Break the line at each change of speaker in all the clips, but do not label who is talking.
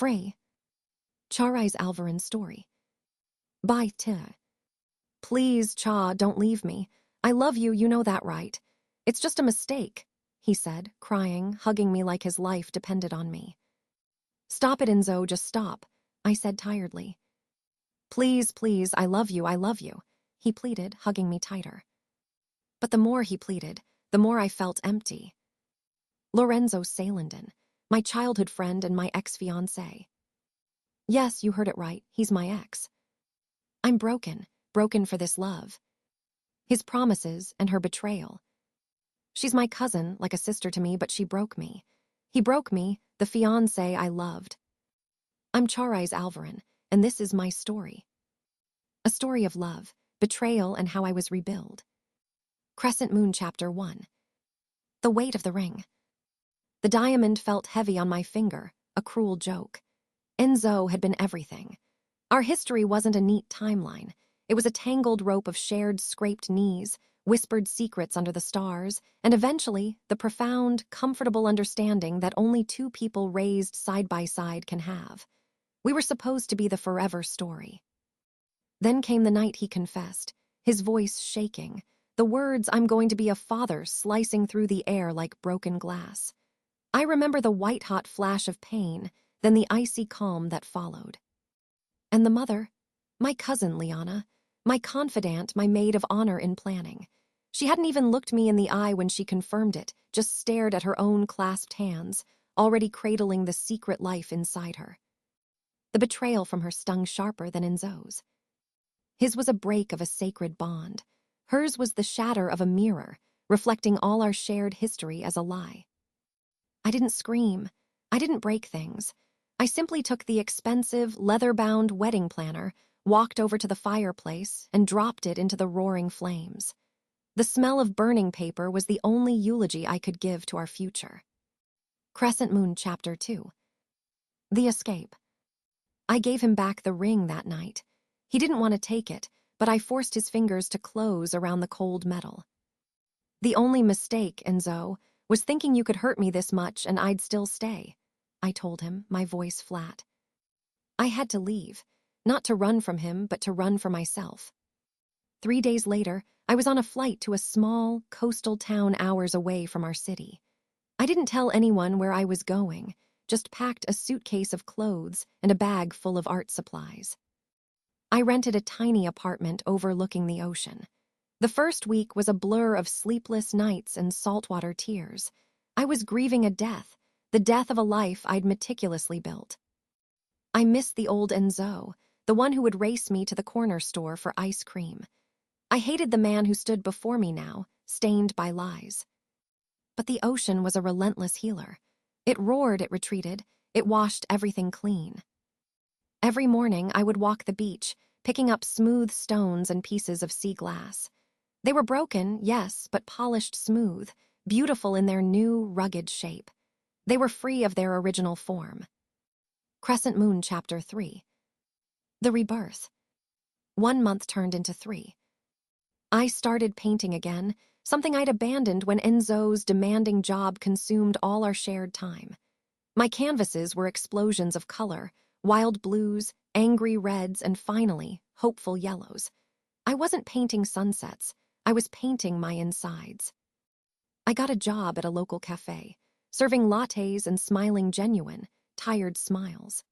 Free. Charize Alvaran's story. By Tiye. Please, Cha, don't leave me. I love you, you know that, right? It's just a mistake, he said, crying, hugging me like his life depended on me. Stop it, Enzo, just stop, I said tiredly. Please, please, I love you, he pleaded, hugging me tighter. But the more he pleaded, the more I felt empty. Lorenzo Salindon, my childhood friend and my ex-fiancé. Yes, you heard it right, he's my ex. I'm broken for this love. His promises and her betrayal. She's my cousin, like a sister to me, but she broke me. He broke me, the fiancé I loved. I'm Charize Alvaran, and this is my story. A story of love, betrayal, and how I was rebuilt. Crescent Moon Chapter 1. The weight of the ring. The diamond felt heavy on my finger, a cruel joke. Enzo had been everything. Our history wasn't a neat timeline. It was a tangled rope of shared, scraped knees, whispered secrets under the stars, and eventually the profound, comfortable understanding that only two people raised side by side can have. We were supposed to be the forever story. Then came the night he confessed, his voice shaking, the words "I'm going to be a father" slicing through the air like broken glass. I remember the white-hot flash of pain, then the icy calm that followed. And the mother? My cousin, Liana. My confidant, my maid of honor in planning. She hadn't even looked me in the eye when she confirmed it, just stared at her own clasped hands, already cradling the secret life inside her. The betrayal from her stung sharper than Enzo's. His was a break of a sacred bond. Hers was the shatter of a mirror, reflecting all our shared history as a lie. I didn't scream. I didn't break things. I simply took the expensive, leather-bound wedding planner, walked over to the fireplace, and dropped it into the roaring flames. The smell of burning paper was the only eulogy I could give to our future. Crescent Moon Chapter 2. The escape. I gave him back the ring that night. He didn't want to take it, but I forced his fingers to close around the cold metal. The only mistake, Enzo, was thinking you could hurt me this much and I'd still stay, I told him, my voice flat. I had to leave, not to run from him, but to run for myself. 3 days later, I was on a flight to a small, coastal town hours away from our city. I didn't tell anyone where I was going, just packed a suitcase of clothes and a bag full of art supplies. I rented a tiny apartment overlooking the ocean. The first week was a blur of sleepless nights and saltwater tears. I was grieving a death, the death of a life I'd meticulously built. I missed the old Enzo, the one who would race me to the corner store for ice cream. I hated the man who stood before me now, stained by lies. But the ocean was a relentless healer. It roared, it retreated, it washed everything clean. Every morning I would walk the beach, picking up smooth stones and pieces of sea glass. They were broken, yes, but polished smooth, beautiful in their new, rugged shape. They were free of their original form. Crescent Moon Chapter 3. The rebirth. 1 month turned into 3. I started painting again, something I'd abandoned when Enzo's demanding job consumed all our shared time. My canvases were explosions of color, wild blues, angry reds, and finally, hopeful yellows. I wasn't painting sunsets, I was painting my insides. I got a job at a local cafe, serving lattes and smiling genuine, tired smiles.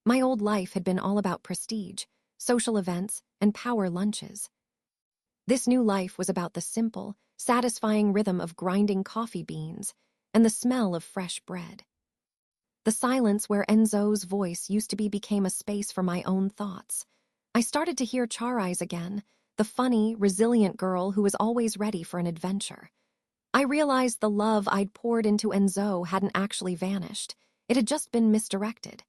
My old life had been all about prestige, social events, and power lunches. This new life was about the simple, satisfying rhythm of grinding coffee beans and the smell of fresh bread. The silence where Enzo's voice used to be became a space for my own thoughts. I started to hear Charize again, the funny, resilient girl who was always ready for an adventure. I realized the love I'd poured into Enzo hadn't actually vanished. It had just been misdirected.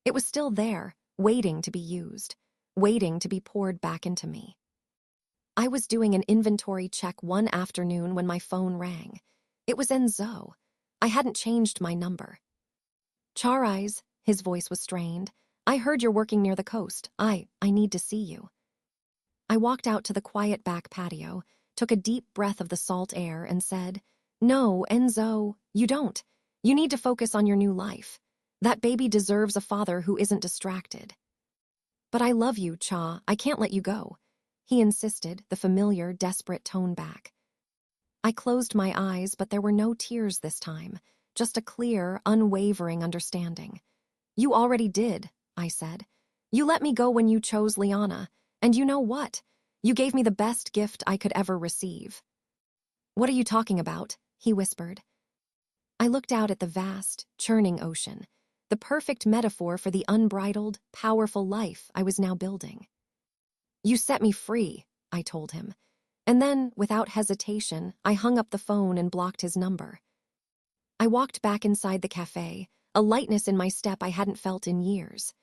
It was still there, waiting to be used, waiting to be poured back into me. I was doing an inventory check one afternoon when my phone rang. It was Enzo. I hadn't changed my number. Charize, his voice was strained. I heard you're working near the coast. I need to see you. I walked out to the quiet back patio, took a deep breath of the salt air, and said, No, Enzo, you don't. You need to focus on your new life. That baby deserves a father who isn't distracted. But I love you, Cha. I can't let you go. He insisted, the familiar, desperate tone back. I closed my eyes, but there were no tears this time, just a clear, unwavering understanding. You already did, I said. You let me go when you chose Liana, and you know what? You gave me the best gift I could ever receive. What are you talking about? He whispered. I looked out at the vast, churning ocean, the perfect metaphor for the unbridled, powerful life I was now building. You set me free, I told him. And then, without hesitation, I hung up the phone and blocked his number. I walked back inside the cafe, a lightness in my step I hadn't felt in years.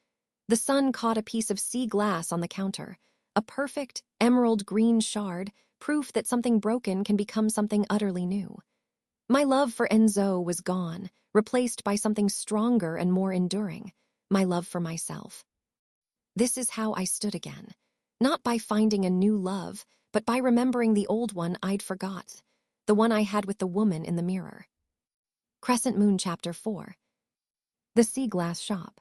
The sun caught a piece of sea glass on the counter, a perfect, emerald green shard, proof that something broken can become something utterly new. My love for Enzo was gone, replaced by something stronger and more enduring, my love for myself. This is how I stood again, not by finding a new love, but by remembering the old one I'd forgot, the one I had with the woman in the mirror. Crescent Moon Chapter 4. The Sea Glass Shop.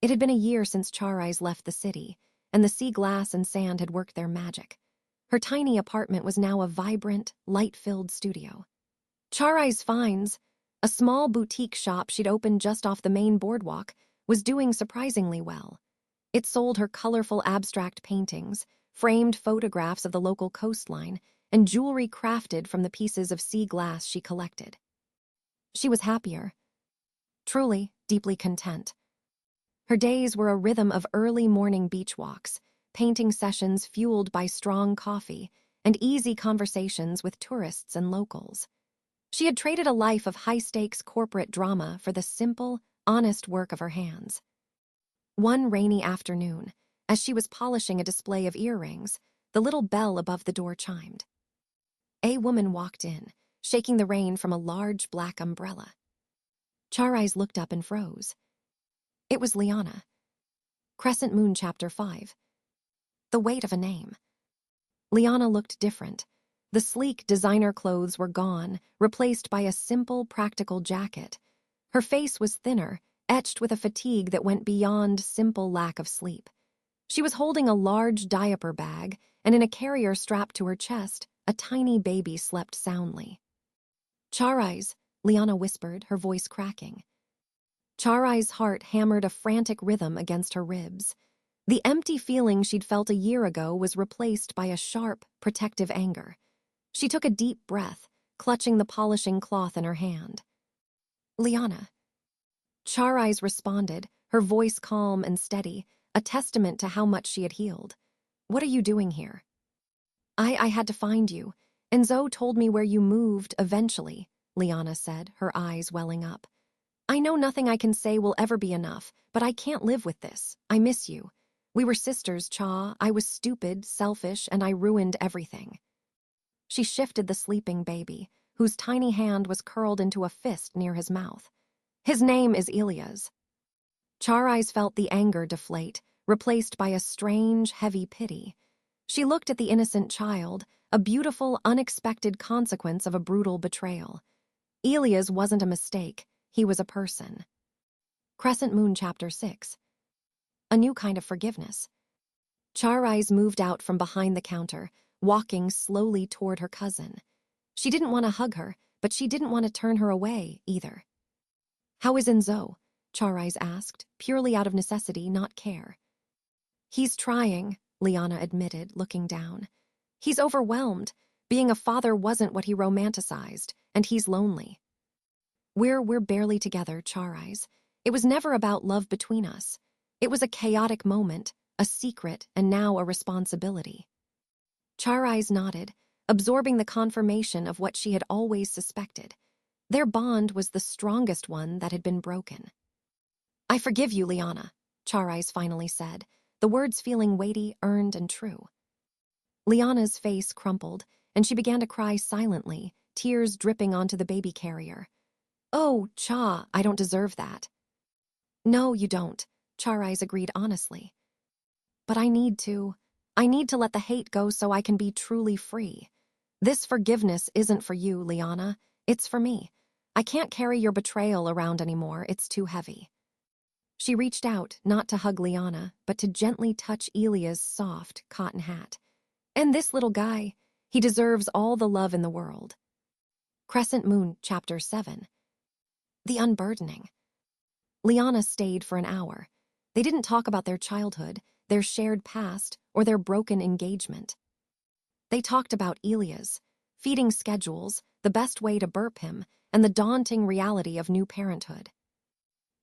It had been a year since Charize left the city, and the sea glass and sand had worked their magic. Her tiny apartment was now a vibrant, light-filled studio. Charize Finds, a small boutique shop she'd opened just off the main boardwalk, was doing surprisingly well. It sold her colorful abstract paintings, framed photographs of the local coastline, and jewelry crafted from the pieces of sea glass she collected. She was happier. Truly, deeply content. Her days were a rhythm of early morning beach walks, painting sessions fueled by strong coffee, and easy conversations with tourists and locals. She had traded a life of high-stakes corporate drama for the simple, honest work of her hands. One rainy afternoon, as she was polishing a display of earrings, the little bell above the door chimed. A woman walked in, shaking the rain from a large black umbrella. Charize looked up and froze. It was Liana. Crescent Moon Chapter 5. The weight of a name. Liana looked different. The sleek designer clothes were gone, replaced by a simple, practical jacket. Her face was thinner, etched with a fatigue that went beyond simple lack of sleep. She was holding a large diaper bag, and in a carrier strapped to her chest, a tiny baby slept soundly. Charize, Liana whispered, her voice cracking. Charize's heart hammered a frantic rhythm against her ribs. The empty feeling she'd felt a year ago was replaced by a sharp, protective anger. She took a deep breath, clutching the polishing cloth in her hand. Liana. Charize responded, her voice calm and steady, a testament to how much she had healed. What are you doing here? I had to find you. Enzo told me where you moved eventually, Liana said, her eyes welling up. I know nothing I can say will ever be enough, but I can't live with this. I miss you. We were sisters, Cha. I was stupid, selfish, and I ruined everything. She shifted the sleeping baby, whose tiny hand was curled into a fist near his mouth. His name is Ilias. Charize felt the anger deflate, replaced by a strange, heavy pity. She looked at the innocent child, a beautiful, unexpected consequence of a brutal betrayal. Ilias wasn't a mistake. He was a person. Crescent Moon Chapter 6. A new kind of forgiveness. Charize moved out from behind the counter, walking slowly toward her cousin. She didn't want to hug her, but she didn't want to turn her away, either. How is Enzo? Charize asked, purely out of necessity, not care. He's trying, Liana admitted, looking down. He's overwhelmed. Being a father wasn't what he romanticized, and he's lonely. We're barely together, Charize. It was never about love between us. It was a chaotic moment, a secret, and now a responsibility. Charize nodded, absorbing the confirmation of what she had always suspected. Their bond was the strongest one that had been broken. I forgive you, Liana, Charize finally said, the words feeling weighty, earned, and true. Liana's face crumpled, and she began to cry silently, tears dripping onto the baby carrier. Oh, Cha, I don't deserve that. No, you don't, Charize agreed honestly. But I need to let the hate go so I can be truly free. This forgiveness isn't for you, Liana. It's for me. I can't carry your betrayal around anymore. It's too heavy. She reached out, not to hug Liana, but to gently touch Elia's soft cotton hat. And this little guy, he deserves all the love in the world. Crescent Moon, Chapter 7. The Unburdening. Liana stayed for an hour. They didn't talk about their childhood, their shared past, or their broken engagement. They talked about Elia's, feeding schedules, the best way to burp him, and the daunting reality of new parenthood.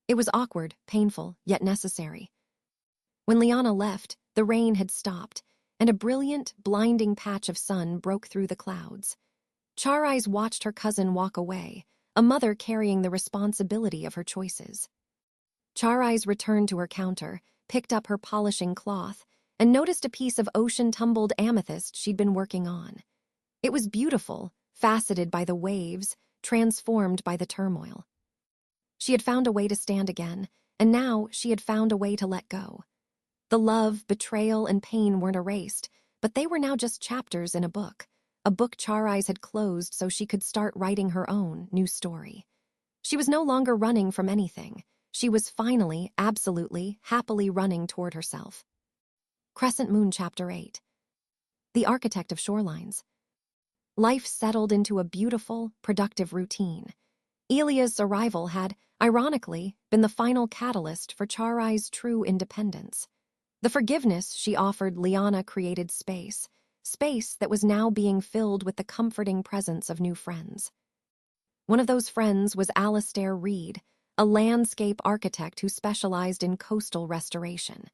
It was awkward, painful, yet necessary. When Liana left, the rain had stopped, and a brilliant, blinding patch of sun broke through the clouds. Charize watched her cousin walk away, a mother carrying the responsibility of her choices. Charize returned to her counter, picked up her polishing cloth, and noticed a piece of ocean-tumbled amethyst she'd been working on. It was beautiful, faceted by the waves, transformed by the turmoil. She had found a way to stand again, and now she had found a way to let go. The love, betrayal, and pain weren't erased, but they were now just chapters in a book Charize had closed so she could start writing her own new story. She was no longer running from anything. She was finally, absolutely, happily running toward herself. Crescent Moon, Chapter 8. The Architect of Shorelines. Life settled into a beautiful, productive routine. Elia's arrival had, ironically, been the final catalyst for Charize's true independence. The forgiveness she offered Liana created space that was now being filled with the comforting presence of new friends. One of those friends was Alastair Reed, a landscape architect who specialized in coastal restoration.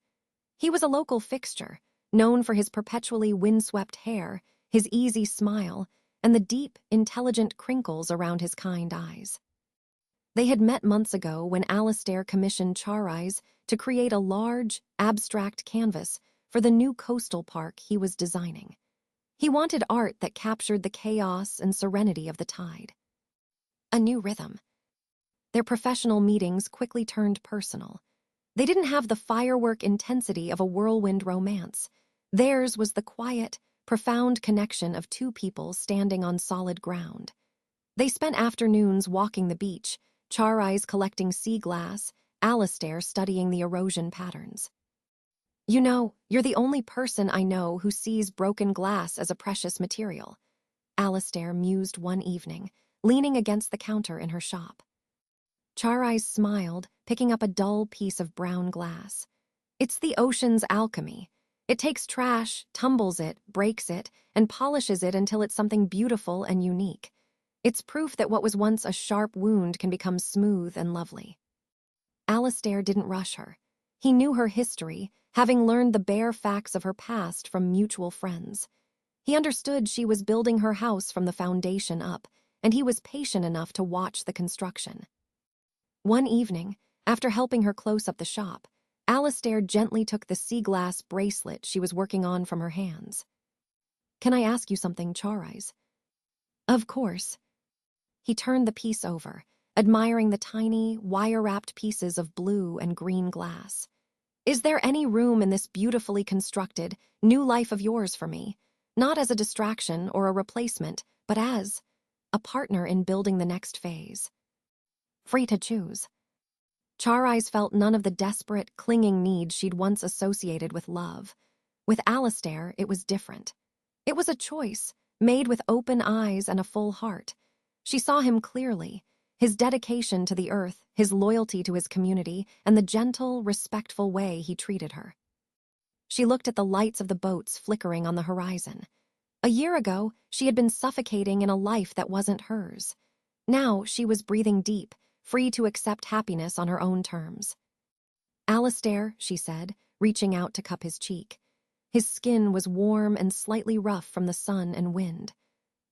He was a local fixture, known for his perpetually windswept hair, his easy smile, and the deep, intelligent crinkles around his kind eyes. They had met months ago when Alastair commissioned Charize to create a large, abstract canvas for the new coastal park he was designing. He wanted art that captured the chaos and serenity of the tide. A new rhythm. Their professional meetings quickly turned personal. They didn't have the firework intensity of a whirlwind romance. Theirs was the quiet, profound connection of two people standing on solid ground. They spent afternoons walking the beach, Charize collecting sea glass, Alastair studying the erosion patterns. "You know, you're the only person I know who sees broken glass as a precious material," Alastair mused one evening, leaning against the counter in her shop. Charize smiled, picking up a dull piece of brown glass. "It's the ocean's alchemy. It takes trash, tumbles it, breaks it, and polishes it until it's something beautiful and unique. It's proof that what was once a sharp wound can become smooth and lovely." Alastair didn't rush her. He knew her history, having learned the bare facts of her past from mutual friends. He understood she was building her house from the foundation up, and he was patient enough to watch the construction. One evening, after helping her close up the shop, Alastair gently took the sea glass bracelet she was working on from her hands. "Can I ask you something, Charize?" "Of course." He turned the piece over, admiring the tiny, wire-wrapped pieces of blue and green glass. "Is there any room in this beautifully constructed, new life of yours for me? Not as a distraction or a replacement, but as a partner in building the next phase." Free to choose. Charize felt none of the desperate, clinging need she'd once associated with love. With Alastair, it was different. It was a choice, made with open eyes and a full heart. She saw him clearly, his dedication to the earth, his loyalty to his community, and the gentle, respectful way he treated her. She looked at the lights of the boats flickering on the horizon. A year ago, she had been suffocating in a life that wasn't hers. Now she was breathing deep, free to accept happiness on her own terms. "Alastair," she said, reaching out to cup his cheek. His skin was warm and slightly rough from the sun and wind.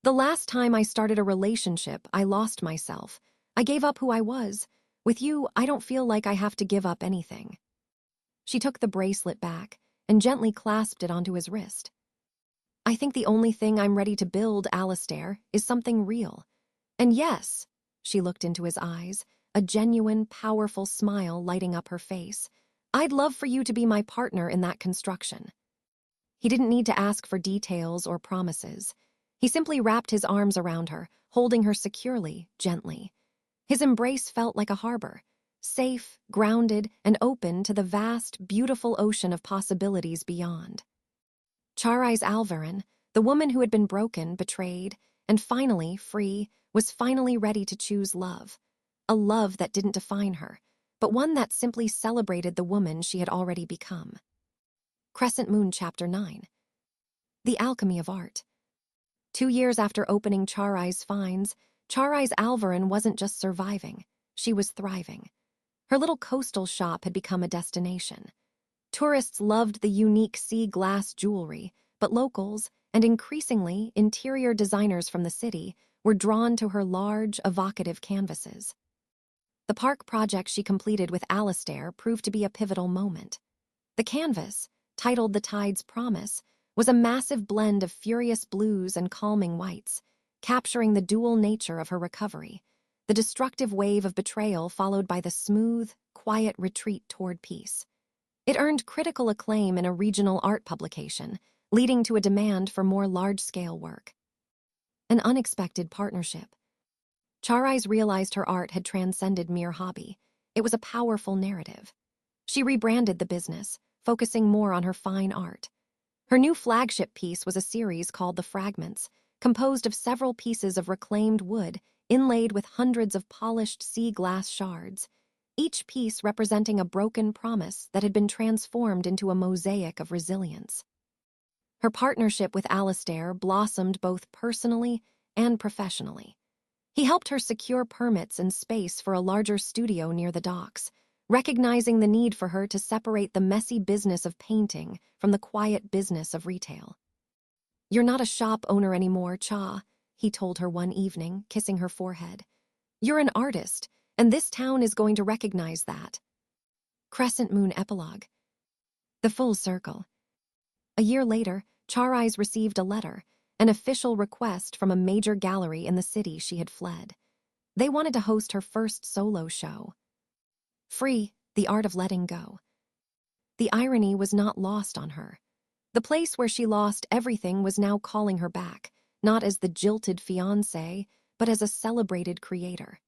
"The last time I started a relationship, I lost myself. I gave up who I was. With you, I don't feel like I have to give up anything." She took the bracelet back and gently clasped it onto his wrist. "I think the only thing I'm ready to build, Alastair, is something real. And yes," she looked into his eyes, a genuine, powerful smile lighting up her face, "I'd love for you to be my partner in that construction." He didn't need to ask for details or promises. He simply wrapped his arms around her, holding her securely, gently. His embrace felt like a harbor, safe, grounded, and open to the vast, beautiful ocean of possibilities beyond. Charize Alvaran, the woman who had been broken, betrayed, and finally free, was finally ready to choose love. A love that didn't define her, but one that simply celebrated the woman she had already become. Crescent Moon Chapter 9. The Alchemy of Art. 2 years after opening Charize Finds, Charize Alvaran wasn't just surviving, she was thriving. Her little coastal shop had become a destination. Tourists loved the unique sea glass jewelry, but locals, and increasingly interior designers from the city, were drawn to her large, evocative canvases. The park project she completed with Alastair proved to be a pivotal moment. The canvas, titled The Tide's Promise, was a massive blend of furious blues and calming whites, capturing the dual nature of her recovery, the destructive wave of betrayal followed by the smooth, quiet retreat toward peace. It earned critical acclaim in a regional art publication, leading to a demand for more large-scale work. An unexpected partnership. Charize realized her art had transcended mere hobby. It was a powerful narrative. She rebranded the business, focusing more on her fine art. Her new flagship piece was a series called The Fragments, composed of several pieces of reclaimed wood inlaid with hundreds of polished sea glass shards, each piece representing a broken promise that had been transformed into a mosaic of resilience. Her partnership with Alastair blossomed both personally and professionally. He helped her secure permits and space for a larger studio near the docks, recognizing the need for her to separate the messy business of painting from the quiet business of retail. "You're not a shop owner anymore, Cha," he told her one evening, kissing her forehead. "You're an artist, and this town is going to recognize that." Crescent Moon Epilogue. The Full Circle. A year later, Charize received a letter, an official request from a major gallery in the city she had fled. They wanted to host her first solo show. Free, the art of letting go. The irony was not lost on her. The place where she lost everything was now calling her back, not as the jilted fiancé, but as a celebrated creator.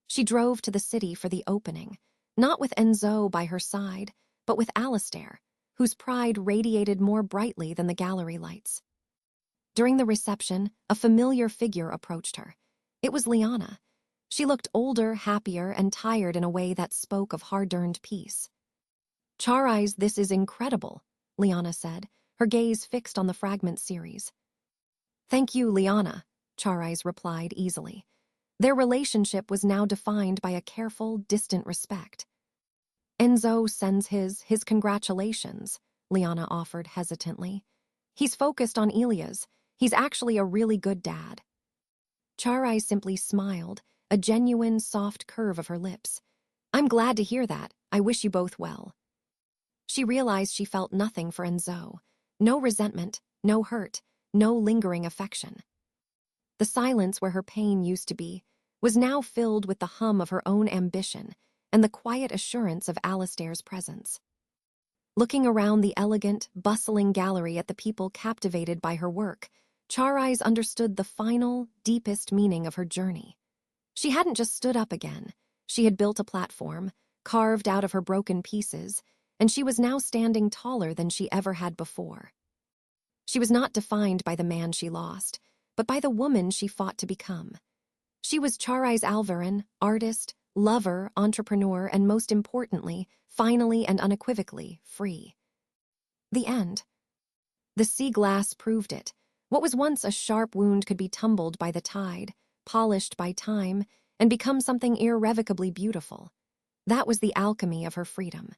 She drove to the city for the opening, not with Enzo by her side, but with Alastair, whose pride radiated more brightly than the gallery lights. During the reception, a familiar figure approached her. It was Liana. She looked older, happier, and tired in a way that spoke of hard-earned peace. "Charize, this is incredible," Liana said, her gaze fixed on the fragment series. "Thank you, Liana," Charize replied easily. Their relationship was now defined by a careful, distant respect. "Enzo sends his congratulations," Liana offered hesitantly. "He's focused on Ilia's. He's actually a really good dad." Charize simply smiled, a genuine, soft curve of her lips. "I'm glad to hear that. I wish you both well." She realized she felt nothing for Enzo. No resentment, no hurt, no lingering affection. The silence where her pain used to be was now filled with the hum of her own ambition and the quiet assurance of Alastair's presence. Looking around the elegant, bustling gallery at the people captivated by her work, Charize understood the final, deepest meaning of her journey. She hadn't just stood up again. She had built a platform, carved out of her broken pieces, and she was now standing taller than she ever had before. She was not defined by the man she lost, but by the woman she fought to become. She was Charize Alvaran, artist, lover, entrepreneur, and most importantly, finally and unequivocally, free. The end. The sea glass proved it. What was once a sharp wound could be tumbled by the tide, polished by time, and become something irrevocably beautiful. That was the alchemy of her freedom.